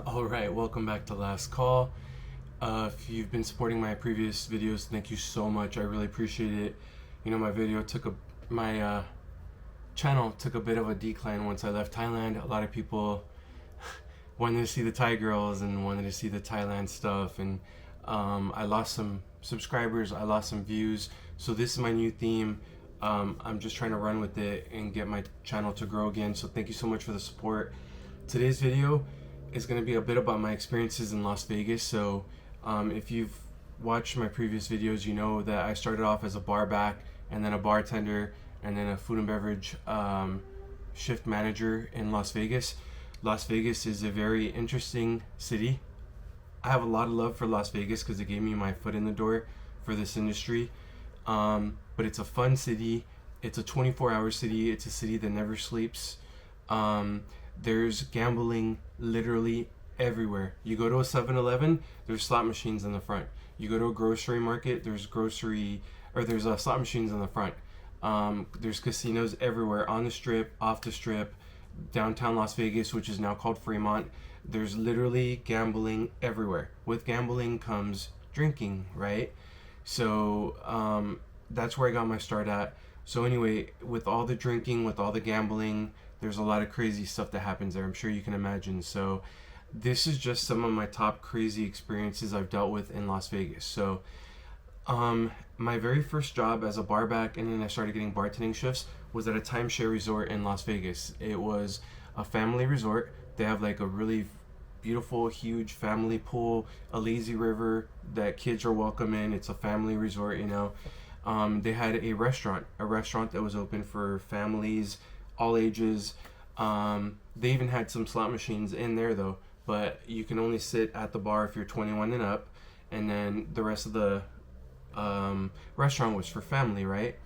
Alright, welcome back to Last Call. If you've been supporting my previous videos, thank you so much. I really appreciate it. You know, my channel took a bit of a decline once I left Thailand. A lot of people wanted to see the Thai girls and wanted to see the Thailand stuff, and I lost some subscribers, I lost some views. So this is my new theme. I'm just trying to run with it and get my channel to grow again. So thank you so much for the support. Today's video is going to be a bit about my experiences in Las Vegas. So if you've watched my previous videos, you know that I started off as a bar back and then a bartender and then a food and beverage shift manager in Las Vegas. Las Vegas is a very interesting city. I have a lot of love for Las Vegas because it gave me my foot in the door for this industry. But it's a fun city. It's a 24-hour city. It's a city that never sleeps. There's gambling literally everywhere. You go to a 7-Eleven, there's slot machines in the front. You go to a grocery market, there's slot machines in the front. There's casinos everywhere, on the strip, off the strip, downtown Las Vegas, which is now called Fremont. There's literally gambling everywhere. With gambling comes drinking, right? So that's where I got my start at. So anyway, with all the drinking, with all the gambling, there's a lot of crazy stuff that happens there, I'm sure you can imagine. So this is just some of my top crazy experiences I've dealt with in Las Vegas. So my very first job as a bar back, and then I started getting bartending shifts, was at a timeshare resort in Las Vegas. It was a family resort. They have like a really beautiful, huge family pool, a lazy river that kids are welcome in. It's a family resort, you know. They had a restaurant that was open for families, all ages. They even had some slot machines in there though, but you can only sit at the bar if you're 21 and up, and then the rest of the restaurant was for family, right?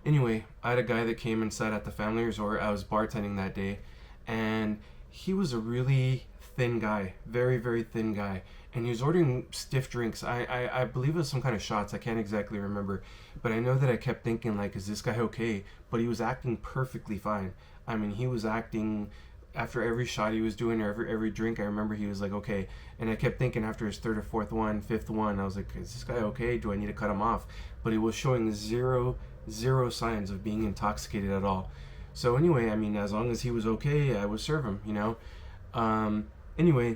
Anyway, I had a guy that came and sat at the family resort. I was bartending that day, and he was a really thin guy, very, very thin guy, and he was ordering stiff drinks. I believe it was some kind of shots. I can't exactly remember, but I know that I kept thinking, like, is this guy okay? But he was acting perfectly fine. I mean, he was acting, after every shot he was doing, or every drink, I remember he was like, okay. And I kept thinking after his third or fourth one, fifth one, I was like, is this guy okay? Do I need to cut him off? But he was showing zero signs of being intoxicated at all. So anyway, I mean, as long as he was okay, I would serve him, you know. Anyway,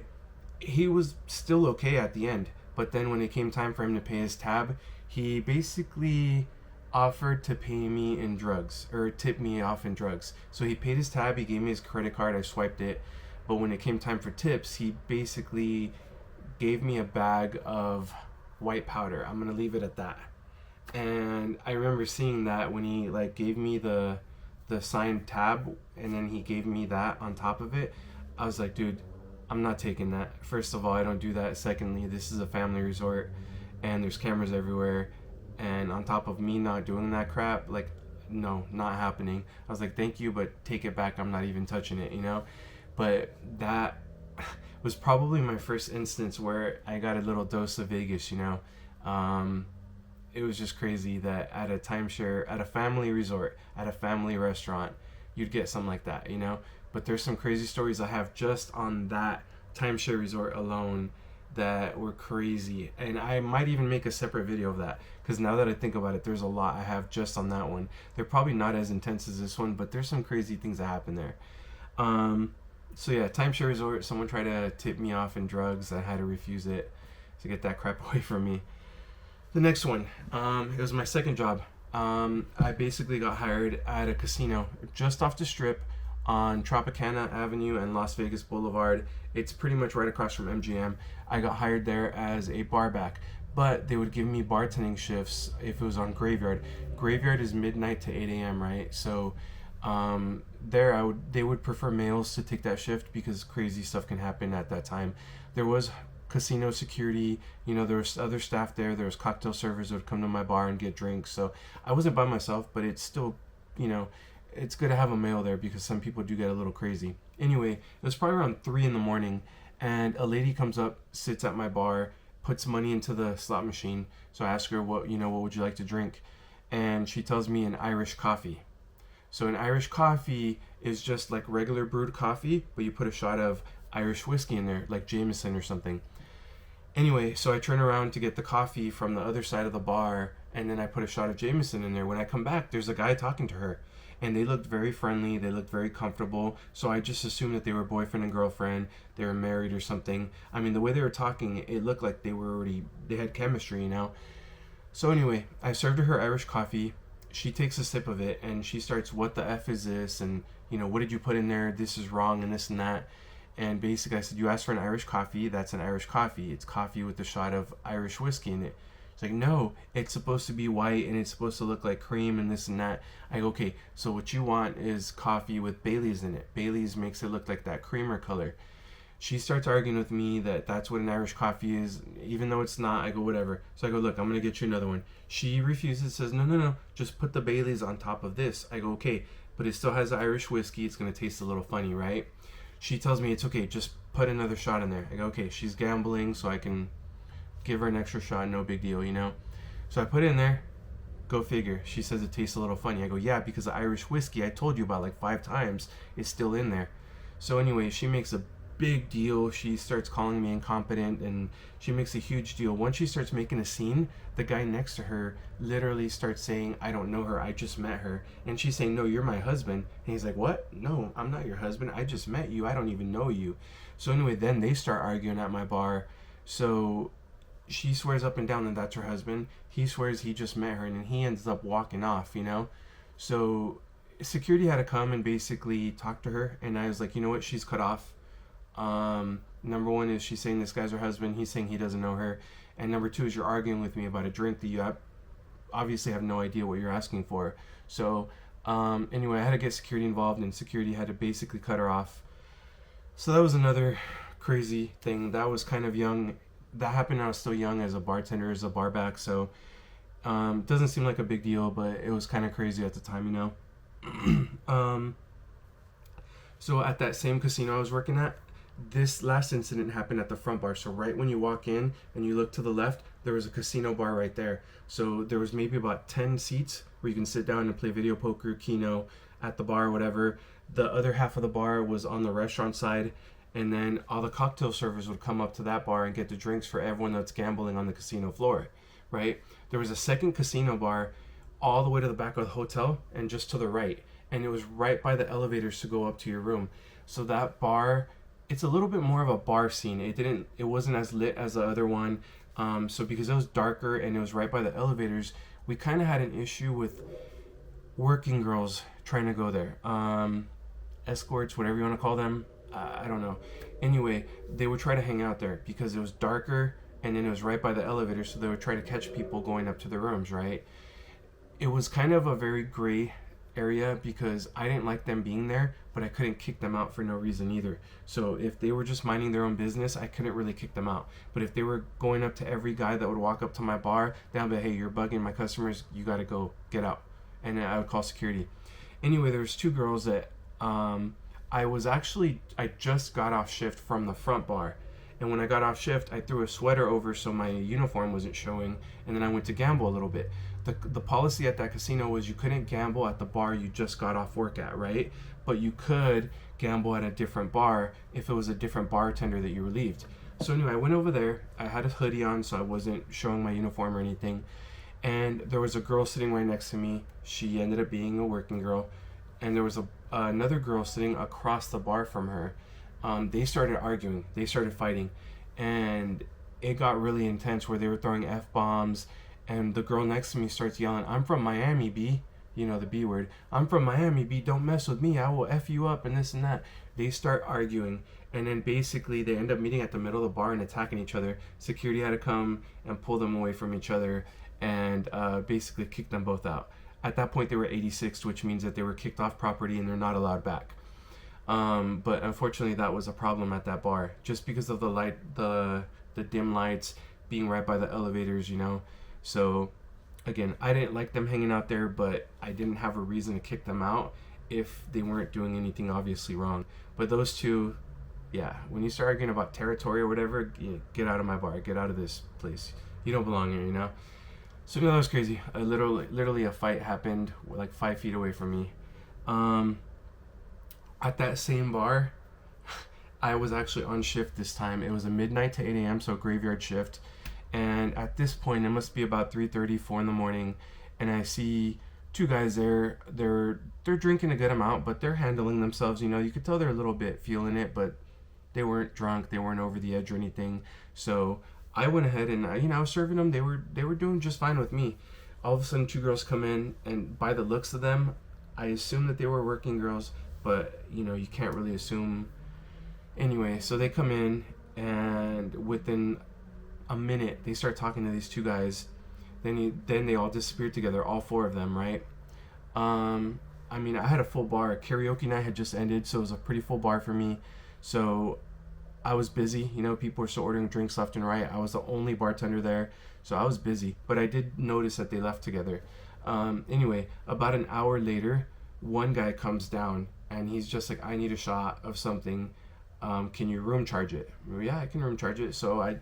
he was still okay at the end, but then when it came time for him to pay his tab, he basically offered to pay me in drugs, or tip me off in drugs. So he paid his tab, he gave me his credit card, I swiped it, but when it came time for tips, he basically gave me a bag of white powder. I'm gonna leave it at that. And I remember seeing that when he like gave me the signed tab, and then he gave me that on top of it. I was like, dude, I'm not taking that. First of all, I don't do that. Secondly, this is a family resort and there's cameras everywhere, and on top of me not doing that crap, like, no, not happening. I was like, thank you, but take it back. I'm not even touching it, you know. But that was probably my first instance where I got a little dose of Vegas, you know. It was just crazy that at a timeshare, at a family resort, at a family restaurant, you'd get something like that, you know. But there's some crazy stories I have just on that timeshare resort alone that were crazy, and I might even make a separate video of that, because now that I think about it, there's a lot I have just on that one. They're probably not as intense as this one, but there's some crazy things that happen there. So yeah, timeshare resort, someone tried to tip me off in drugs. I had to refuse it to get that crap away from me. The next one, it was my second job. I basically got hired at a casino just off the strip on Tropicana Avenue and Las Vegas Boulevard. It's pretty much right across from MGM. I got hired there as a bar back, but they would give me bartending shifts if it was on graveyard. Graveyard is midnight to 8 a.m., right? So they would prefer males to take that shift because crazy stuff can happen at that time. There was casino security, you know, there was other staff there. There was cocktail servers that would come to my bar and get drinks. So I wasn't by myself, but it's still, you know, it's good to have a male there because some people do get a little crazy. Anyway, it was probably around 3 in the morning, and a lady comes up, sits at my bar, puts money into the slot machine. So I ask her, what would you like to drink? And she tells me an Irish coffee. So an Irish coffee is just like regular brewed coffee, but you put a shot of Irish whiskey in there, like Jameson or something. Anyway, so I turn around to get the coffee from the other side of the bar, and then I put a shot of Jameson in there. When I come back, there's a guy talking to her, and they looked very friendly. They looked very comfortable. So I just assumed that they were boyfriend and girlfriend. They were married or something. I mean, the way they were talking, it looked like they had chemistry, you know? So anyway, I served her Irish coffee. She takes a sip of it, and she starts, "What the F is this? And, what did you put in there? This is wrong," and this and that. And basically I said, "You asked for an Irish coffee. That's an Irish coffee. It's coffee with a shot of Irish whiskey in it." She's like, "No, it's supposed to be white and it's supposed to look like cream and this and that." I go, "Okay, so what you want is coffee with Bailey's in it. Bailey's makes it look like that creamer color." She starts arguing with me that that's what an Irish coffee is, even though it's not. I go, "Whatever." So I go, "Look, I'm going to get you another one." She refuses, says, No, just put the Bailey's on top of this." I go, "Okay, but it still has Irish whiskey. It's going to taste a little funny, right?" She tells me it's okay, just put another shot in there. I go, "Okay." She's gambling, so I can give her an extra shot, no big deal, So I put it in there. Go figure. She says it tastes a little funny. I go, "Yeah, because the Irish whiskey I told you about like 5 times is still in there." So anyway, she makes a big deal. She starts calling me incompetent, and she makes a huge deal. Once she starts making a scene, the guy next to her literally starts saying, "I don't know her, I just met her." And she's saying, "No, you're my husband." And he's like, "What? No, I'm not your husband. I just met you. I don't even know you." So anyway, then they start arguing at my bar. So she swears up and down that that's her husband. He swears he just met her, and then he ends up walking off, So security had to come and basically talk to her, and I was like, "You know what? She's cut off. Number one is she's saying this guy's her husband. He's saying he doesn't know her. And number two is you're arguing with me about a drink that you obviously have no idea what you're asking for." So anyway, I had to get security involved, and security had to basically cut her off. So that was another crazy thing. That was kind of young. That happened when I was still young as a bartender, as a barback. So doesn't seem like a big deal, but it was kind of crazy at the time, So at that same casino I was working at, this last incident happened at the front bar. So right when you walk in and you look to the left, there was a casino bar right there. So there was maybe about 10 seats where you can sit down and play video poker, keno at the bar, whatever. The other half of the bar was on the restaurant side, and then all the cocktail servers would come up to that bar and get the drinks for everyone that's gambling on the casino floor, right? There was a second casino bar all the way to the back of the hotel and just to the right, and it was right by the elevators to go up to your room. So that bar, it's a little bit more of a bar scene. It wasn't as lit as the other one. So because it was darker and it was right by the elevators, we kind of had an issue with working girls trying to go there. Escorts, whatever you want to call them. I don't know. Anyway, they would try to hang out there because it was darker and then it was right by the elevator, so they would try to catch people going up to their rooms, right? It was kind of a very gray area because I didn't like them being there, but I couldn't kick them out for no reason either. So if they were just minding their own business, I couldn't really kick them out. But if they were going up to every guy that would walk up to my bar, they'd be like, "Hey, you're bugging my customers, you gotta go, get out." And then I would call security. Anyway, there was 2 girls that I just got off shift from the front bar. And when I got off shift, I threw a sweater over so my uniform wasn't showing, and then I went to gamble a little bit. The policy at that casino was you couldn't gamble at the bar you just got off work at, right? But you could gamble at a different bar if it was a different bartender that you relieved. So anyway, I went over there. I had a hoodie on, so I wasn't showing my uniform or anything. And there was a girl sitting right next to me. She ended up being a working girl. And there was another girl sitting across the bar from her. They started arguing. They started fighting. And it got really intense where they were throwing F-bombs. And the girl next to me starts yelling, "I'm from Miami, B." You know, the B word. "I'm from Miami, B. Don't mess with me. I will F you up," and this and that. They start arguing. And then basically they end up meeting at the middle of the bar and attacking each other. Security had to come and pull them away from each other and basically kick them both out. At that point, they were 86, which means that they were kicked off property and they're not allowed back. But unfortunately, that was a problem at that bar, just because of the dim lights being right by the elevators, So, again, I didn't like them hanging out there, but I didn't have a reason to kick them out if they weren't doing anything obviously wrong. But those two, yeah, when you start arguing about territory or whatever, get out of my bar, get out of this place. You don't belong here, So that was crazy. Literally a fight happened like 5 feet away from me. Um, at that same bar, I was actually on shift this time. It was a midnight to 8 a.m., so graveyard shift. And at this point, it must be about 3:30, 4 in the morning, and I see two guys there. They're drinking a good amount, but they're handling themselves. You know, you could tell they're a little bit feeling it, but they weren't drunk. They weren't over the edge or anything. So I went ahead and I was serving them. They were doing just fine with me. All of a sudden, two girls come in, and by the looks of them, I assumed that they were working girls, but you can't really assume. Anyway, so they come in, and within a minute, they start talking to these two guys. Then they all disappeared together, all four of them, right? I mean, I had a full bar. Karaoke night had just ended, so it was a pretty full bar for me. So I was busy. People were still ordering drinks left and right. I was the only bartender there, so I was busy. But I did notice that they left together. Anyway, about an hour later, one guy comes down, and he's just like, I need a shot of something. Can you room charge it? Yeah, I can room charge it. So I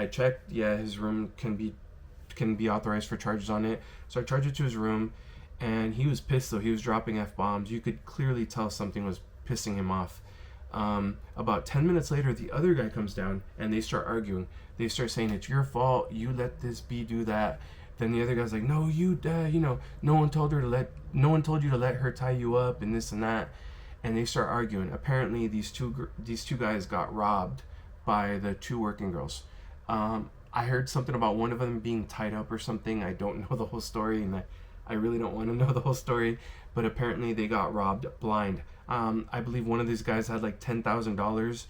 checked. Yeah, his room can be authorized for charges on it. So I charged it to his room, and he was pissed though. He was dropping F-bombs. You could clearly tell something was pissing him off. About 10 minutes later, the other guy comes down, and they start arguing. They start saying, it's your fault. You let this B do that. Then the other guy's like, no, no one told you to let her tie you up and this and that. And they start arguing. Apparently, these two guys got robbed by the two working girls. I heard something about one of them being tied up or something. I don't know the whole story, and I really don't want to know the whole story. But apparently, they got robbed blind. I believe one of these guys had like $10,000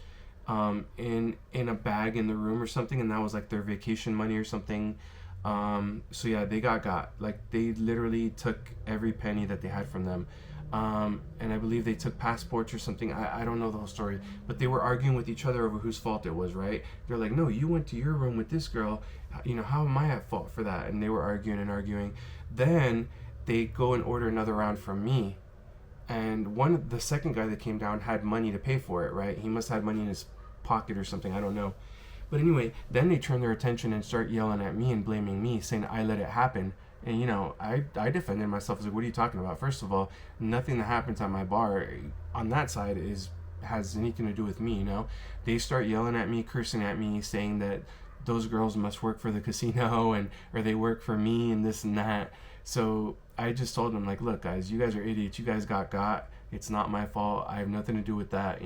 in a bag in the room or something, and that was like their vacation money or something. So yeah, they got like they literally took every penny that they had from them. And I believe they took passports or something. I don't know the whole story, but they were arguing with each other over whose fault it was, right? They're like, no, you went to your room with this girl. How am I at fault for that? And they were arguing and arguing. Then they go and order another round from me. And the second guy that came down had money to pay for it, right? He must have had money in his pocket or something. I don't know. But anyway, then they turn their attention and start yelling at me and blaming me, saying I let it happen. And I defended myself. I was like, what are you talking about? First of all, nothing that happens at my bar on that side has anything to do with me. They start yelling at me, cursing at me, saying that those girls must work for the casino or they work for me and this and that. So I just told them, like, look guys, you guys are idiots. You guys got. It's not my fault. I have nothing to do with that.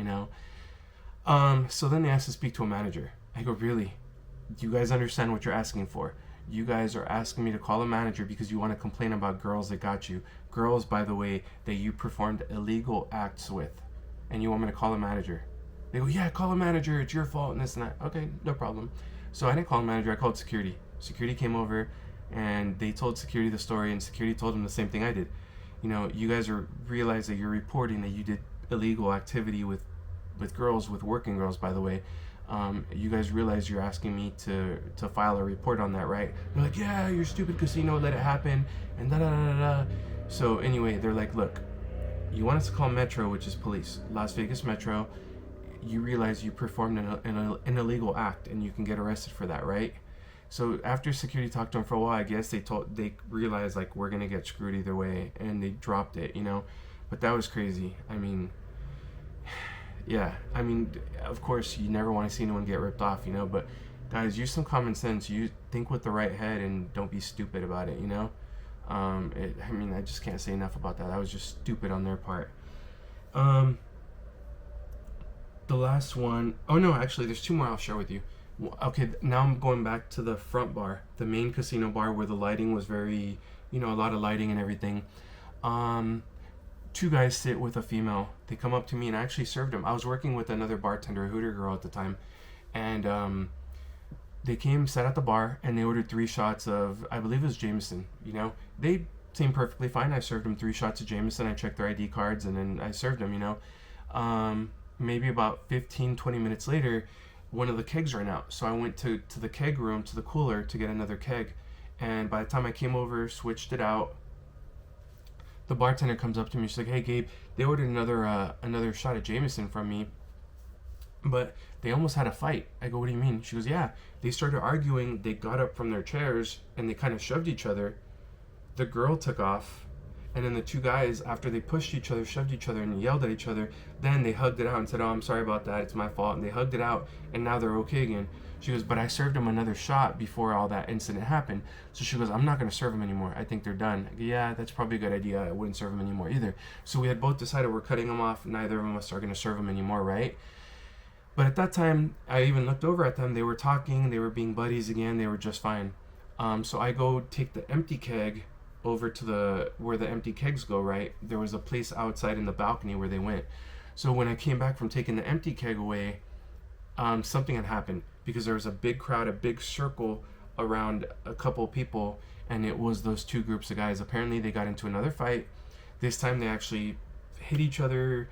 So then they asked to speak to a manager. I go, really? Do you guys understand what you're asking for? You guys are asking me to call a manager because you want to complain about girls that got you. Girls, by the way, that you performed illegal acts with. And you want me to call a manager. They go, yeah, call a manager. It's your fault and this and that. Okay, no problem. So I didn't call a manager. I called security. Security came over, and they told security the story, and security told them the same thing I did. You guys realize that you're reporting that you did illegal activity with girls, with working girls, by the way. You guys realize you're asking me to file a report on that, right? They're like, yeah, your stupid casino let it happen, and da da da da. So anyway, they're like, look, you want us to call Metro, which is police, Las Vegas Metro. You realize you performed an illegal act, and you can get arrested for that, right? So after security talked to them for a while, I guess they realized, like, we're gonna get screwed either way, and they dropped it, But that was crazy. I mean, yeah, of course, you never want to see anyone get ripped off, but guys, use some common sense. You think with the right head and don't be stupid about it, I just can't say enough about that. That was just stupid on their part. The last one, oh no, actually, there's two more I'll share with you. Okay, now I'm going back to the front bar, the main casino bar where the lighting was very, a lot of lighting and everything. Two guys sit with a female. They come up to me, and I actually served them. I was working with another bartender, a Hooter girl at the time, and they came, sat at the bar, and they ordered 3 shots of, I believe it was Jameson. They seemed perfectly fine. I served them 3 shots of Jameson. I checked their ID cards, and then I served them. Maybe about 15-20 minutes later, one of the kegs ran out, so I went to the keg room, to the cooler, to get another keg. And by the time I came over, switched it out, the bartender comes up to me. She's like, hey Gabe, they ordered another shot of Jameson from me, but they almost had a fight. I go, what do you mean? She goes, yeah, they started arguing. They got up from their chairs and they kind of shoved each other. The girl took off, And then the two guys, after they pushed each other, shoved each other, and yelled at each other, then they hugged it out and said, "Oh, I'm sorry about that. It's my fault." And they hugged it out, and now they're okay again. She goes, "But I served him another shot before all that incident happened." So she goes, "I'm not going to serve him anymore. I think they're done." I go, "Yeah, that's probably a good idea. I wouldn't serve him anymore either." So we had both decided we're cutting him off. Neither of us are going to serve him anymore, right? But at that time, I even looked over at them. They were talking. They were being buddies again. They were just fine. So I go take the empty keg over to where the empty kegs go, right? There was a place outside in the balcony where they went. So when I came back from taking the empty keg away, something had happened because there was a big crowd, a big circle around a couple people, and it was those two groups of guys. Apparently they got into another fight. This time they actually hit each other,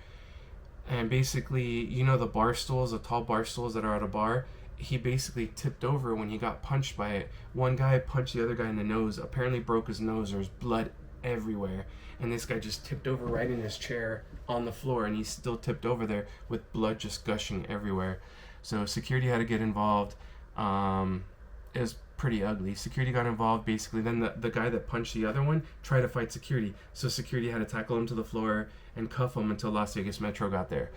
and basically, you know, the bar stools, the tall bar stools that are at a bar, he basically tipped over when he got punched by it. One guy punched the other guy in the nose, apparently broke his nose. There was blood everywhere, and this guy just tipped over right in his chair on the floor, and he still tipped over there with blood just gushing everywhere. So security had to get involved. It was pretty ugly. Security got involved basically. Then the guy that punched the other one tried to fight security, so security had to tackle him to the floor and cuff him until Las Vegas Metro got there.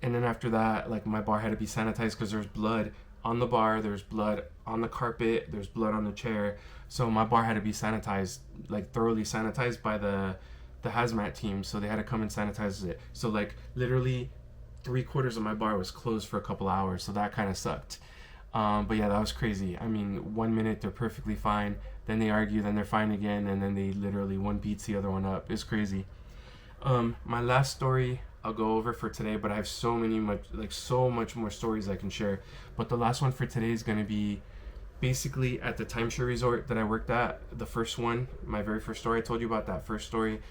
And then after that, like, my bar had to be sanitized because there's blood on the bar, there's blood on the carpet, there's blood on the chair. So my bar had to be sanitized, like thoroughly sanitized by the hazmat team. So they had to come and sanitize it. So like literally 3/4 of my bar was closed for a couple hours. So that kind of sucked. But yeah, that was crazy. I mean, 1 minute they're perfectly fine, then they argue, then they're fine again, and then they literally one beats the other one up. It's crazy. My last story I'll go over for today, but I have so much more stories I can share. But the last one for today is going to be basically at the timeshare resort that I worked at. The first one, my very first story. I told you about that first story.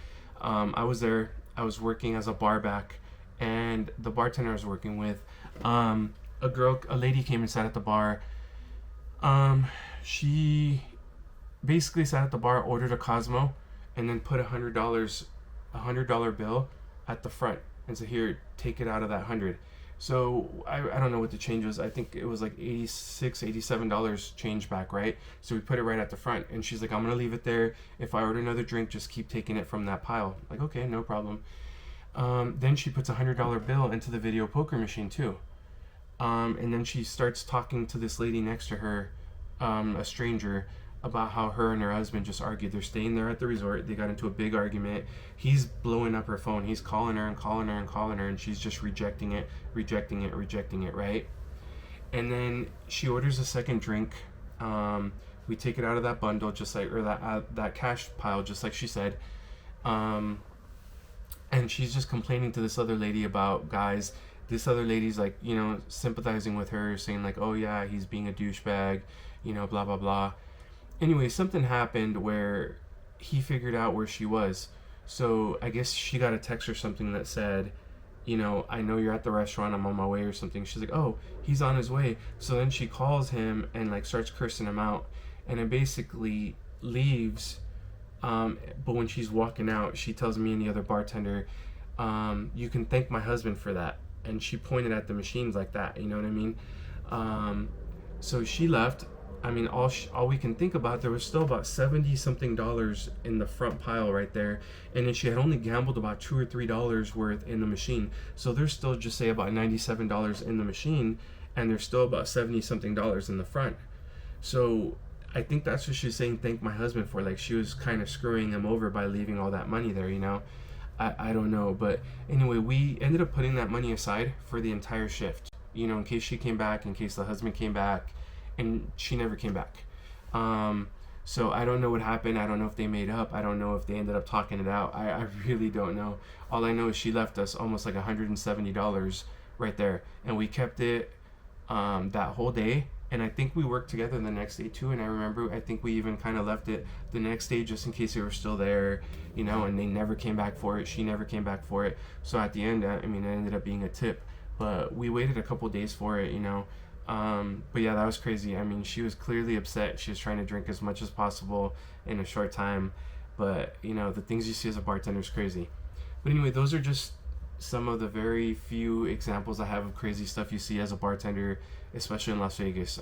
I was there. I was working as a bar back, and the bartender I was working with, a lady came and sat at the bar. She basically sat at the bar, ordered a Cosmo, and then put $100 bill at the front and said, "Here, take it out of that 100." So I don't know what the change was. I think it was like $87 change back, right? So we put it right at the front, and she's like, "I'm gonna leave it there. If I order another drink, just keep taking it from that pile." Like, okay, no problem. Then she puts $100 bill into the video poker machine too. And then she starts talking to this lady next to her, a stranger, about how her and her husband just argued. They're staying there at the resort. They got into a big argument. He's blowing up her phone. He's calling her and calling her and calling her, and she's just rejecting it, right? And then she orders a second drink. We take it out of that bundle, just like, or that cash pile, just like she said. And she's just complaining to this other lady about guys. This other lady's like, you know, sympathizing with her, saying like, "Oh yeah, he's being a douchebag, you know, blah blah blah." Anyway, something happened where he figured out where she was. So I guess she got a text or something that said, you know, "I know you're at the restaurant, I'm on my way," or something. She's like, "Oh, he's on his way." So then she calls him and like starts cursing him out, and it basically leaves. But when she's walking out, she tells me and the other bartender, "You can thank my husband for that." And she pointed at the machines like that, you know what I mean? So she left. I mean, all we can think about, there was still about $70 something in the front pile right there, and then she had only gambled about $2 or $3 worth in the machine. So there's still, just say, about $97 in the machine, and there's still about $70 something in the front. So I think that's what she's saying, "Thank my husband for." Like, she was kind of screwing him over by leaving all that money there, you know. I don't know, but anyway, we ended up putting that money aside for the entire shift, you know, in case she came back, in case the husband came back, and she never came back. So I don't know what happened. I don't know if they made up. I don't know if they ended up talking it out. I really don't know. All I know is she left us almost like $170 right there, and we kept it that whole day. And I think we worked together the next day too. And I remember, I think we even kind of left it the next day just in case they were still there, you know, and they never came back for it. She never came back for it. So at the end, I mean, it ended up being a tip, but we waited a couple days for it, you know. But yeah, that was crazy. I mean, she was clearly upset. She was trying to drink as much as possible in a short time. But, you know, the things you see as a bartender is crazy. But anyway, those are just some of the very few examples I have of crazy stuff you see as a bartender, especially in Las Vegas.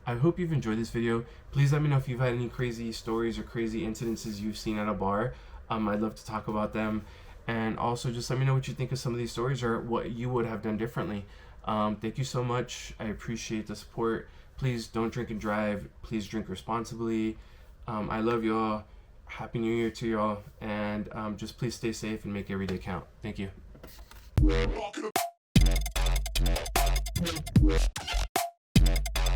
I hope you've enjoyed this video. Please let me know if you've had any crazy stories or crazy incidences you've seen at a bar. I'd love to talk about them. And also just let me know what you think of some of these stories or what you would have done differently. Thank you so much. I appreciate the support. Please don't drink and drive. Please drink responsibly. I love y'all. Happy New Year to y'all. And just please stay safe and make every day count. Thank you.